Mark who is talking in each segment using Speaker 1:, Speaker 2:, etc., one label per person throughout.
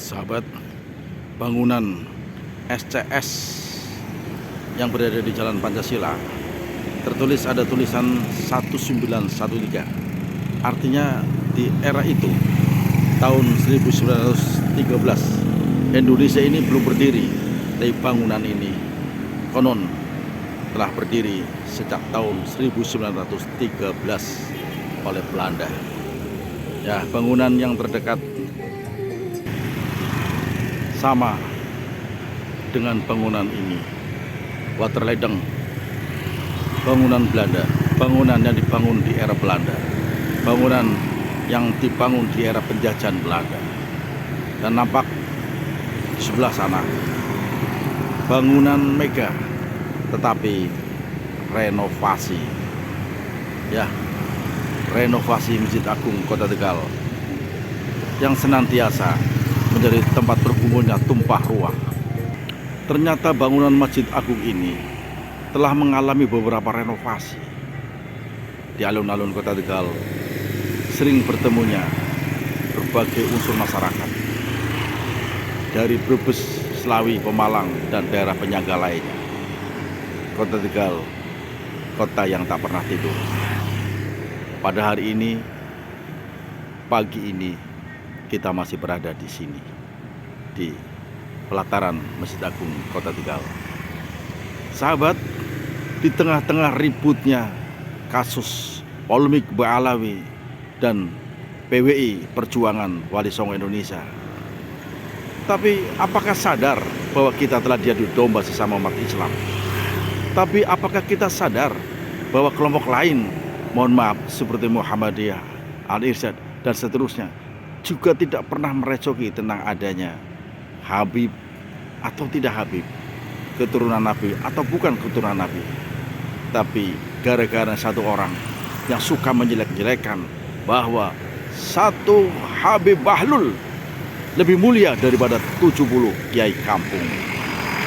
Speaker 1: Sahabat, bangunan SCS yang berada di Jalan Pancasila tertulis ada tulisan 1913. Artinya di era itu, tahun 1913, Indonesia ini belum berdiri. Tapi bangunan ini konon telah berdiri sejak tahun 1913 oleh Belanda. Ya, bangunan yang terdekat sama dengan bangunan ini, Waterledeng, bangunan Belanda, bangunan yang dibangun di era Belanda, bangunan yang dibangun di era penjajahan Belanda. Dan nampak di sebelah sana bangunan megah, tetapi renovasi, ya, renovasi Masjid Agung Kota Tegal yang senantiasa menjadi tempat berkumpulnya tumpah ruah. Ternyata bangunan Masjid Agung ini telah mengalami beberapa renovasi. Di alun-alun Kota Tegal sering bertemunya berbagai unsur masyarakat dari Brebes, Slawi, Pemalang, dan daerah penyangga lainnya. Kota Tegal, kota yang tak pernah tidur. Pada hari ini, pagi ini, kita masih berada di sini, di pelataran Masjid Agung Kota Tegal. Sahabat, di tengah-tengah ributnya kasus polemik Ba'alawi dan PWI Perjuangan Wali Songo Indonesia, tapi apakah sadar bahwa kita telah diadu domba sesama umat Islam? Tapi apakah kita sadar bahwa kelompok lain, mohon maaf, seperti Muhammadiyah, Al-Irsyad, dan seterusnya, juga tidak pernah merecoki tentang adanya Habib atau tidak Habib, keturunan Nabi atau bukan keturunan Nabi. Tapi gara-gara satu orang yang suka menjelek-jelekan bahwa satu Habib Bahlul lebih mulia daripada 70 kiai kampung.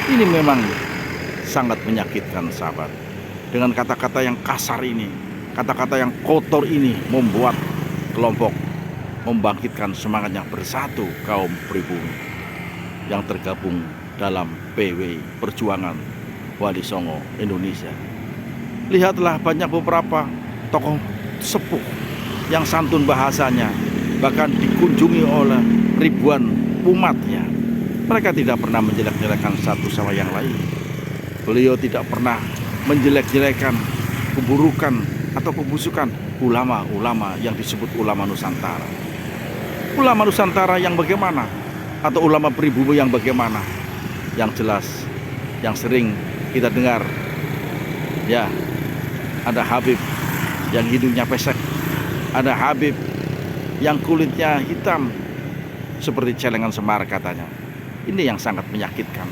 Speaker 1: Ini memang sangat menyakitkan, sahabat. Dengan kata-kata yang kasar ini, kata-kata yang kotor ini, membuat kelompok membangkitkan semangatnya bersatu kaum pribumi yang tergabung dalam PWI Perjuangan Wali Songo Indonesia. Lihatlah, banyak beberapa tokoh sepuh yang santun bahasanya, bahkan dikunjungi oleh ribuan umatnya. Mereka tidak pernah menjelek-jelekan satu sama yang lain. Beliau tidak pernah menjelek-jelekan keburukan atau kebusukan ulama-ulama yang disebut ulama Nusantara. Ulama Nusantara yang bagaimana? Atau ulama pribumi yang bagaimana? Yang jelas, yang sering kita dengar, ya, ada Habib yang hidungnya pesek, ada Habib yang kulitnya hitam seperti celengan semar katanya. Ini yang sangat menyakitkan.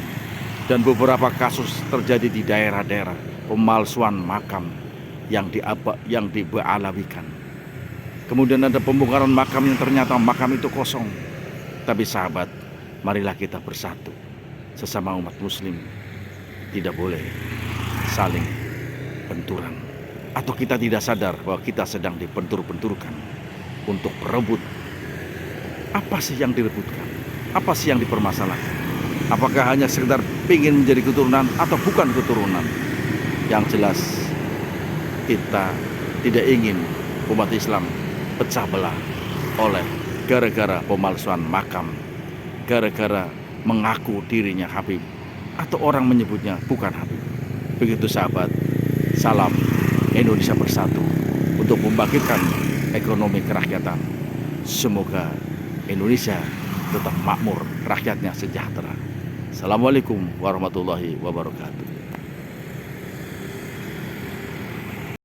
Speaker 1: Dan beberapa kasus terjadi di daerah-daerah pemalsuan makam yang dibealawikan. Kemudian ada pembongkaran makam yang ternyata makam itu kosong. Tapi sahabat, marilah kita bersatu sesama umat muslim. Tidak boleh saling benturan, atau kita tidak sadar bahwa kita sedang dibentur-benturkan untuk berebut. Apa sih yang direbutkan? Apa sih yang dipermasalahkan? Apakah hanya sekedar ingin menjadi keturunan atau bukan keturunan? Yang jelas, kita tidak ingin umat Islam pecah belah oleh gara-gara pemalsuan makam, gara-gara mengaku dirinya Habib atau orang menyebutnya bukan Habib. Begitu sahabat, salam Indonesia bersatu untuk membangkitkan ekonomi kerakyatan. Semoga Indonesia tetap makmur, rakyatnya sejahtera. Assalamualaikum warahmatullahi wabarakatuh.